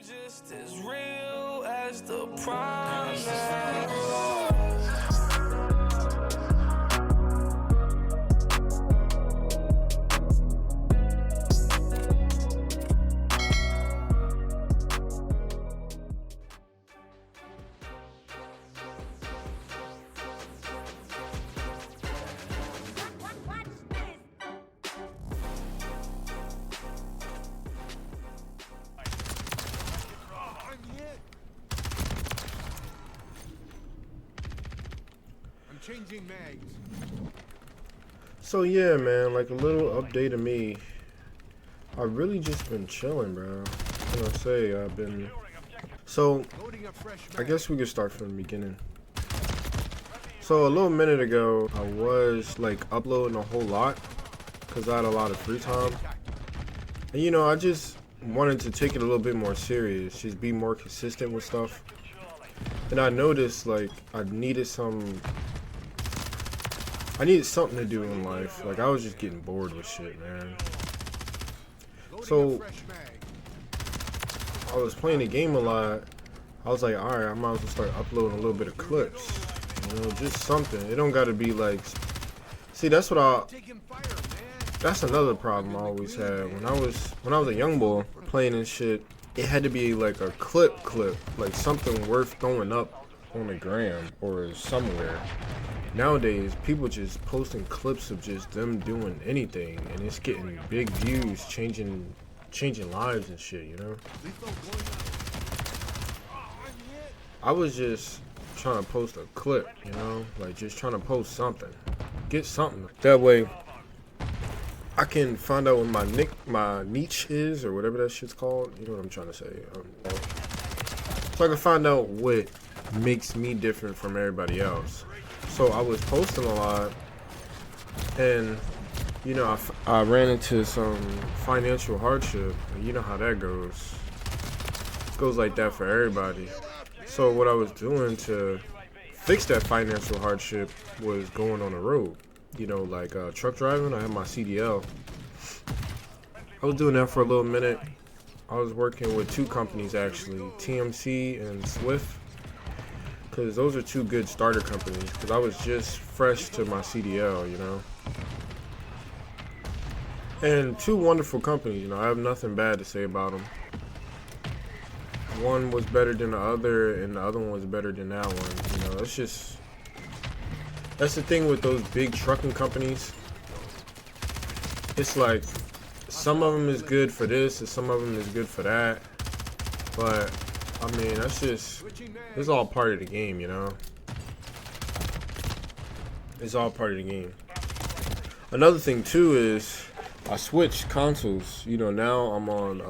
just as real as the promise. Changing mags. So yeah, man, like a little update of me. I've really just been chilling, bro. What can I say? I've been. So I guess we could start from the beginning. So a little minute ago, I was like uploading a whole lot because I had a lot of free time, and you know, I just wanted to take it a little bit more serious, just be more consistent with stuff. And I noticed like I needed something to do in life. Like I was just getting bored with shit, man. So I was playing the game a lot. I was like, alright, I might as well start uploading a little bit of clips. You know, just something. It don't gotta be like, see, that's another problem I always had. When I was a young boy playing this shit, it had to be like a clip, like something worth throwing up on the gram or somewhere. Nowadays, people just posting clips of just them doing anything, and it's getting big views, changing lives and shit, you know? I was just trying to post a clip, you know? Like, just trying to post something. Get something. That way, I can find out what my niche is, or whatever that shit's called. You know what I'm trying to say. So I can find out what makes me different from everybody else. So I was posting a lot, and you know, I ran into some financial hardship, and you know how that goes. It goes like that for everybody. So what I was doing to fix that financial hardship was going on the road. You know, like truck driving. I had my CDL. I was doing that for a little minute. I was working with two companies actually, TMC and Swift. Because those are two good starter companies. Because I was just fresh to my CDL, you know. And two wonderful companies, you know. I have nothing bad to say about them. One was better than the other, and the other one was better than that one. You know, it's just... That's the thing with those big trucking companies. It's like, some of them is good for this, and some of them is good for that. But... I mean, that's just, it's all part of the game, you know? It's all part of the game. Another thing, too, is I switched consoles. You know, now I'm on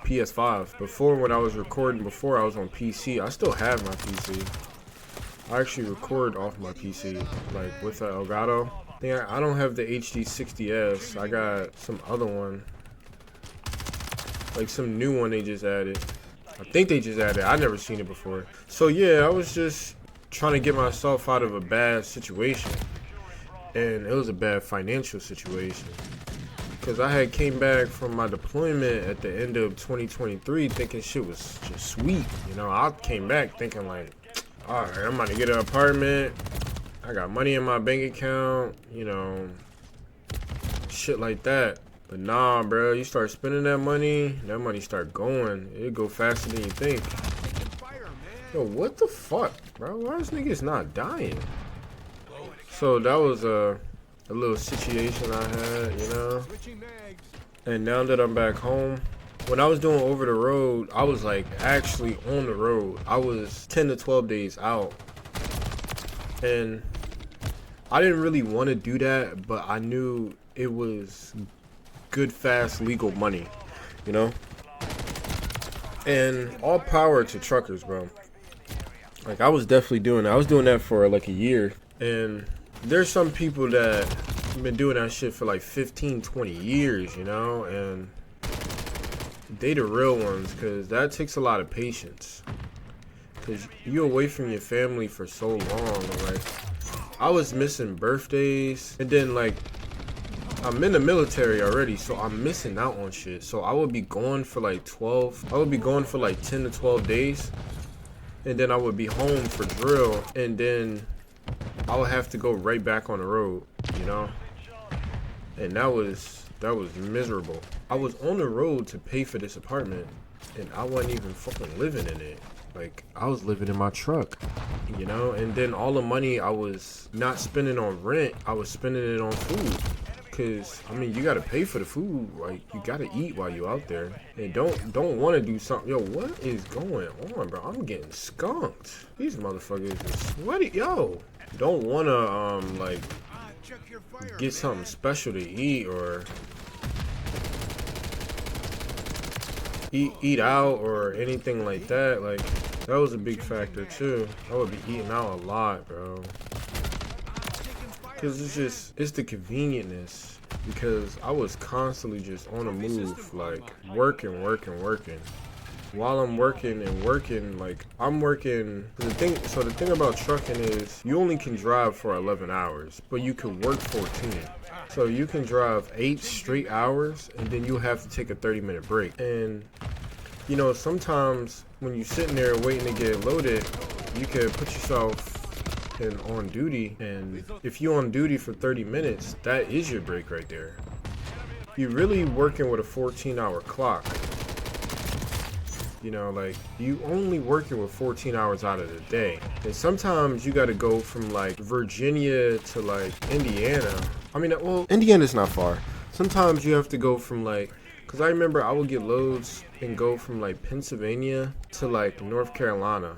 PS5. Before, when I was recording, I was on PC. I still have my PC. I actually record off my PC, like with the Elgato. I don't have the HD60S. I got some other one. Like some new one they just added. I think they just added it. I've never seen it before. So yeah, I was just trying to get myself out of a bad situation. And it was a bad financial situation. Because I had came back from my deployment at the end of 2023 thinking shit was just sweet. You know, I came back thinking like, alright, I'm about to get an apartment. I got money in my bank account. You know, shit like that. But nah, bro, you start spending that money start going. It'll go faster than you think. Yo, what the fuck, bro? Why is niggas not dying? So that was a little situation I had, you know? And now that I'm back home, when I was doing over the road, I was like actually on the road. I was 10 to 12 days out. And I didn't really want to do that, but I knew it was good, fast, legal money, you know? And all power to truckers, bro. Like, I was definitely doing that. I was doing that for like a year. And there's some people that have been doing that shit for like 15, 20 years, you know? And they the real ones, because that takes a lot of patience. Because you're away from your family for so long. Like, I was missing birthdays. And then, like, I'm in the military already, so I'm missing out on shit. So I would be gone for like 10 to 12 days. And then I would be home for drill. And then I would have to go right back on the road, you know? And that was miserable. I was on the road to pay for this apartment, and I wasn't even fucking living in it. Like, I was living in my truck, you know? And then all the money I was not spending on rent, I was spending it on food. Cause, I mean, you gotta pay for the food. Like, you gotta eat while you out there. And don't wanna do something. Yo, what is going on, bro? I'm getting skunked. These motherfuckers are sweaty. Yo, don't wanna, like, get something special to eat or eat out or anything like that. Like, that was a big factor too. I would be eating out a lot, bro. Cause it's the convenientness. Because I was constantly just on the move, like working. While I'm working and working, like I'm working. The thing about trucking is you only can drive for 11 hours, but you can work 14. So you can drive 8 straight hours, and then you have to take a 30-minute break. And you know, sometimes when you're sitting there waiting to get loaded, you could put yourself on duty, and if you're on duty for 30 minutes, that is your break right there. You're really working with a 14-hour clock. You know, like, you only working with 14 hours out of the day. And sometimes you gotta go from like Virginia to like Indiana. I mean, well, Indiana's not far. Sometimes you have to go from like, cause I remember I would get loads and go from like Pennsylvania to like North Carolina.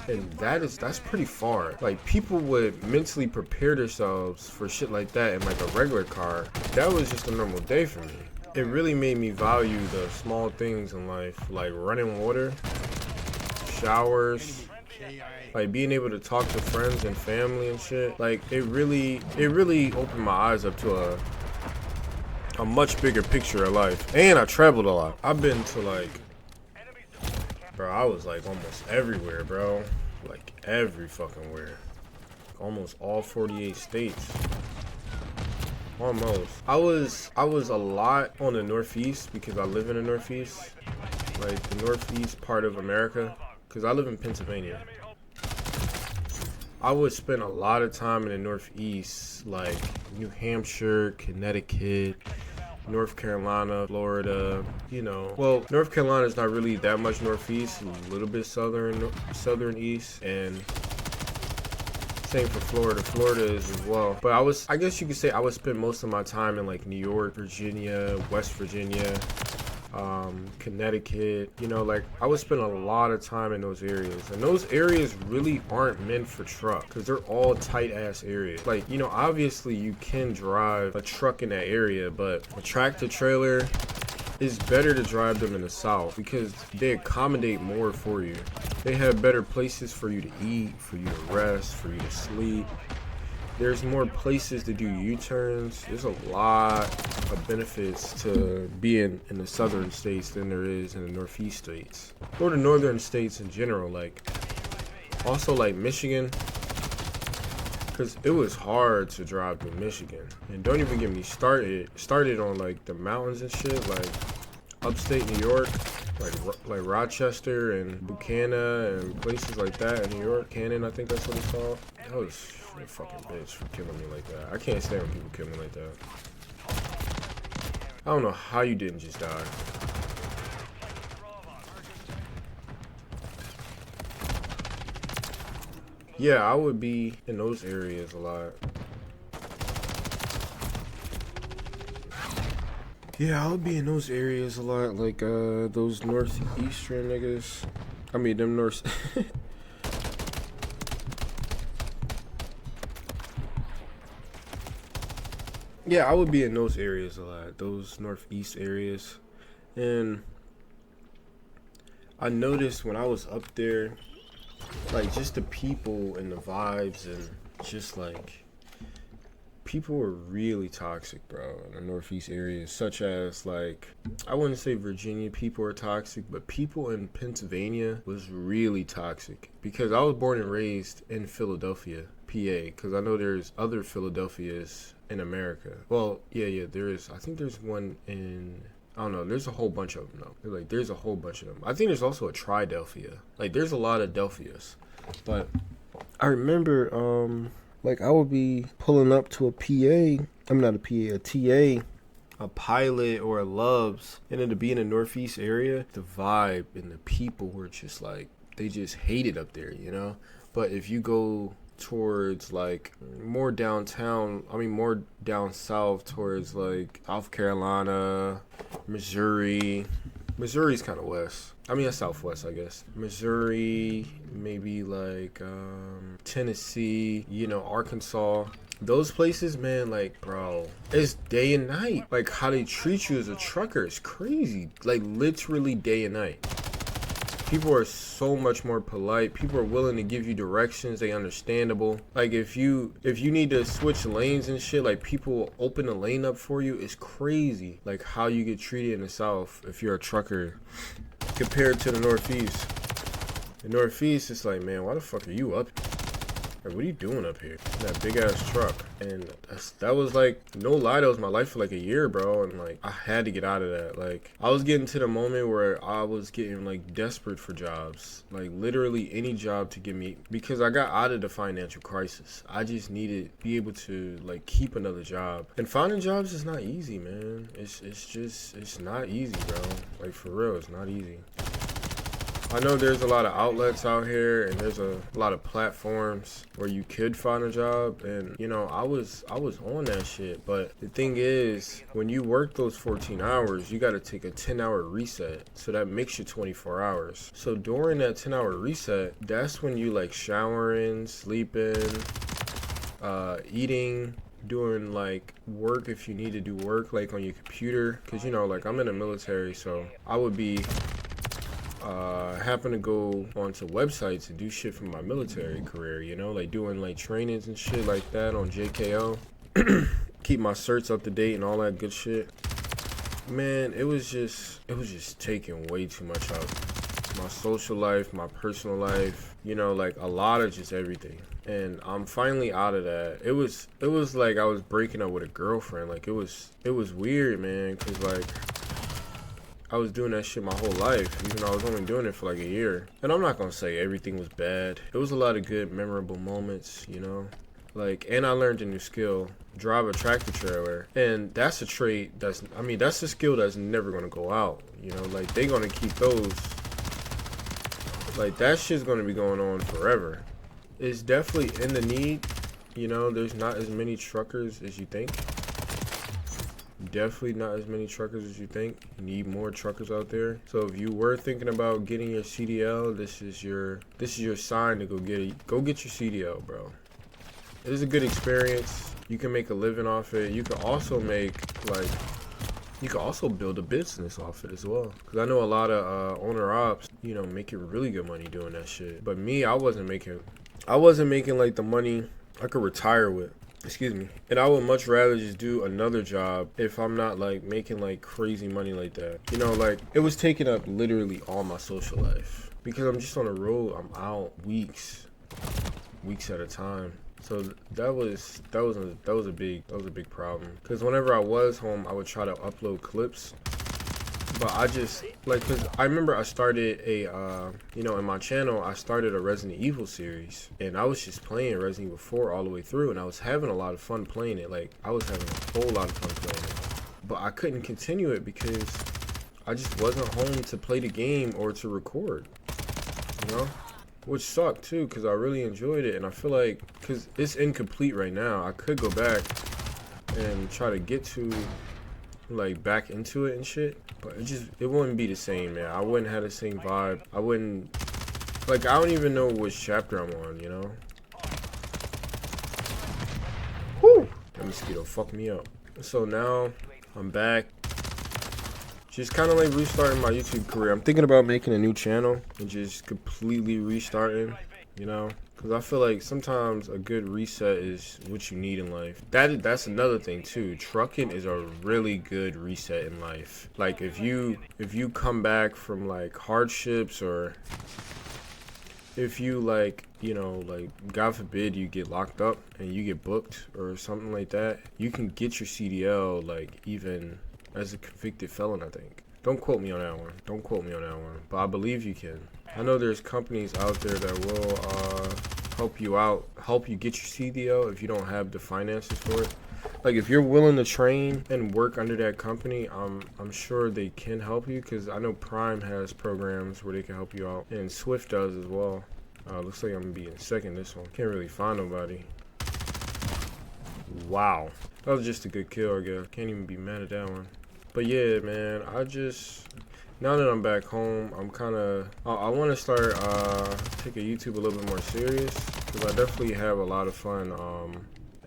And that's pretty far. Like, people would mentally prepare themselves for shit like that in like a regular car. That was just a normal day for me. It really made me value the small things in life, like running water, showers, like being able to talk to friends and family and shit. Like, it really opened my eyes up to a much bigger picture of life. And I traveled a lot. I've been to like, bro, I was like almost everywhere, bro. Like every fucking where. Almost all 48 states. Almost. I was a lot on the Northeast because I live in the Northeast. Like the Northeast part of America. Because I live in Pennsylvania. I would spend a lot of time in the Northeast, like New Hampshire, Connecticut, North Carolina, Florida, you know. Well, North Carolina is not really that much northeast, a little bit southern east, and same for Florida. Florida is as well. But I guess you could say I would spend most of my time in like New York, Virginia, West Virginia, Connecticut, you know, like I would spend a lot of time in those areas, and those areas really aren't meant for truck because they're all tight ass areas. Like, you know, obviously you can drive a truck in that area, but a tractor trailer is better to drive them in the South because they accommodate more for you. They have better places for you to eat, for you to rest, for you to sleep. There's more places to do U-turns. There's a lot of benefits to being in the southern states than there is in the northeast states. Or the northern states in general, like, also like Michigan. Because it was hard to drive through Michigan. And don't even get me started on like the mountains and shit, like upstate New York, like Rochester and Buchanan and places like that in New York. Cannon, I think that's what it's called. That was a fucking bitch for killing me like that. I can't stand when people kill me like that. I don't know how you didn't just die. Yeah, I would be in those areas a lot. Yeah, I would be in those areas a lot, like those northeastern niggas. I mean, them north. Yeah, I would be in those areas a lot, those northeast areas. And I noticed when I was up there, like just the people and the vibes and just like people were really toxic, bro, in the northeast areas, such as like, I wouldn't say Virginia people are toxic, but people in Pennsylvania was really toxic because I was born and raised in Philadelphia, PA, because I know there's other Philadelphias in America. Well, yeah, there is. I think there's one in. I don't know. There's a whole bunch of them though. Like there's a whole bunch of them. I think there's also a Tridelphia. Like there's a lot of Delphias. But I remember like I would be pulling up to a PA. I'm not a PA, a TA, a pilot or a Loves, and then to be in the Northeast area, the vibe and the people were just like they just hate it up there, you know? But if you go towards like more downtown, more down south towards like South Carolina, Missouri's kind of west. That's southwest, I guess. Missouri, maybe like Tennessee, Arkansas. Those places, man, like, bro, it's day and night. Like, how they treat you as a trucker is crazy. Like, literally day and night. People are so much more polite. People are willing to give you directions. They understandable. Like if you need to switch lanes and shit, like people will open a lane up for you. It's crazy. Like how you get treated in the South if you're a trucker compared to the Northeast. The Northeast, it's like, man, why the fuck are you up? Like, what are you doing up here? That big ass truck. And that was like, no lie, that was my life for like a year, bro. And like, I had to get out of that. Like, I was getting to the moment where I was getting like desperate for jobs. Like, literally any job to get me, because I got out of the financial crisis. I just needed to be able to like keep another job. And finding jobs is not easy, man. It's not easy, bro. Like, for real, it's not easy. I know there's a lot of outlets out here and there's a lot of platforms where you could find a job, and I was on that shit. But the thing is, when you work those 14 hours, you got to take a 10-hour reset, so that makes you 24 hours. So during that 10-hour reset, that's when you like showering, sleeping, eating, doing like work if you need to do work like on your computer, because like I'm in the military, so I would be happen to go onto websites and do shit from my military career, like doing like trainings and shit like that on JKO. Keep my certs up to date and all that good shit. Man, it was just taking way too much out. My social life, my personal life, like a lot of just everything. And I'm finally out of that. It was like I was breaking up with a girlfriend. Like it was weird, man, cause like I was doing that shit my whole life, even though I was only doing it for like a year. And I'm not gonna say everything was bad. There was a lot of good, memorable moments, Like, and I learned a new skill, drive a tractor trailer. And that's a trait that's a skill that's never gonna go out, Like, they gonna keep those. Like, that shit's gonna be going on forever. It's definitely in the need, there's not as many truckers as you think. Definitely not as many truckers as you think. You need more truckers out there. So if you were thinking about getting your CDL, this is your sign to go get your CDL, bro. It is a good experience. You can make a living off it. You can also build a business off it as well. Cause I know a lot of owner ops, making really good money doing that shit. But me, I wasn't making like the money I could retire with. Excuse me. And I would much rather just do another job if I'm not like making like crazy money like that. Like it was taking up literally all my social life because I'm just on the road. I'm out weeks at a time. So that was a big problem. Because whenever I was home, I would try to upload clips. But I just, because I remember I started in my channel, I started a Resident Evil series. And I was just playing Resident Evil 4 all the way through. And I was having a lot of fun playing it. Like, I was having a whole lot of fun playing it. But I couldn't continue it because I just wasn't home to play the game or to record. Which sucked, too, because I really enjoyed it. And I feel like, because it's incomplete right now, I could go back and try to get to, like, back into it and shit. But it wouldn't be the same, man. I wouldn't have the same vibe. I wouldn't, like, I don't even know which chapter I'm on, Whew! That mosquito fucked me up. So now, I'm back. Just kind of like restarting my YouTube career. I'm thinking about making a new channel and just completely restarting, Because I feel like sometimes a good reset is what you need in life. That's another thing too. Trucking is a really good reset in life. Like if you come back from like hardships or if you like, you know, like God forbid you get locked up and you get booked or something like that, you can get your CDL like even as a convicted felon, I think. Don't quote me on that one. Don't quote me on that one. But I believe you can. I know there's companies out there that will help you out, help you get your CDL if you don't have the finances for it. Like if you're willing to train and work under that company, I'm sure they can help you, because I know Prime has programs where they can help you out, and Swift does as well. Looks like I'm gonna be in second this one. Can't really find nobody. Wow, that was just a good kill, I guess. Can't even be mad at that one. But yeah, man, now that I'm back home, I want to start taking YouTube a little bit more serious, because I definitely have a lot of fun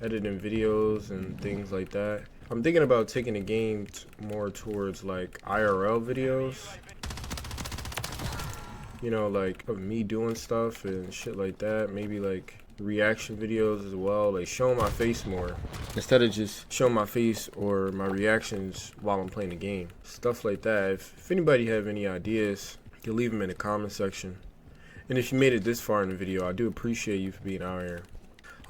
editing videos and things like that. I'm thinking about taking the game more towards like IRL videos, you know, like of me doing stuff and shit like that. Maybe like reaction videos as well, like showing my face more instead of just showing my face or my reactions while I'm playing the game. Stuff like that. If anybody have any ideas, you can leave them in the comment section. And if you made it this far in the video, I do appreciate you for being out here.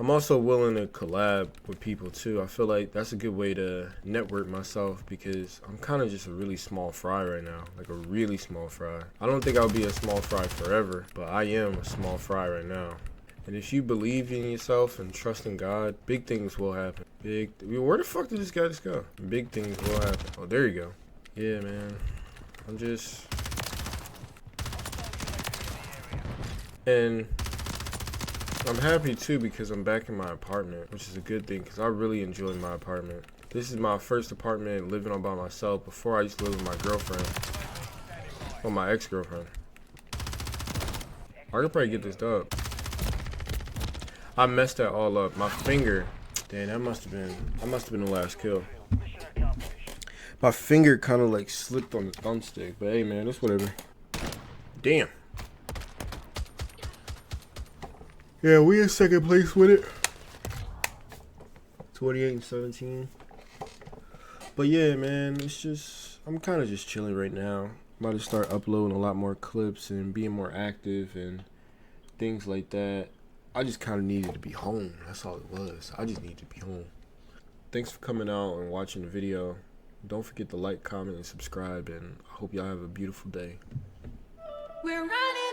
I'm also willing to collab with people too. I feel like that's a good way to network myself, because I'm kind of just a really small fry right now, like a really small fry. I don't think I'll be a small fry forever, but I am a small fry right now. And if you believe in yourself and trust in God, big things will happen. Where the fuck did this guy just go? Big things will happen. Oh, there you go. Yeah, man. And I'm happy too, because I'm back in my apartment, which is a good thing, because I really enjoy my apartment. This is my first apartment living all by myself. Before, I used to live with my girlfriend. Or my ex-girlfriend. I could probably get this dub. I messed that all up. My finger. Damn, that must have been the last kill. My finger kind of like slipped on the thumbstick, but hey man, that's whatever. Damn. Yeah, we in second place with it. 28-17. But yeah, man, I'm kind of just chilling right now. I'm about to start uploading a lot more clips and being more active and things like that. I just kind of needed to be home. That's all it was. I just needed to be home. Thanks for coming out and watching the video. Don't forget to like, comment, and subscribe, and I hope y'all have a beautiful day. We're running.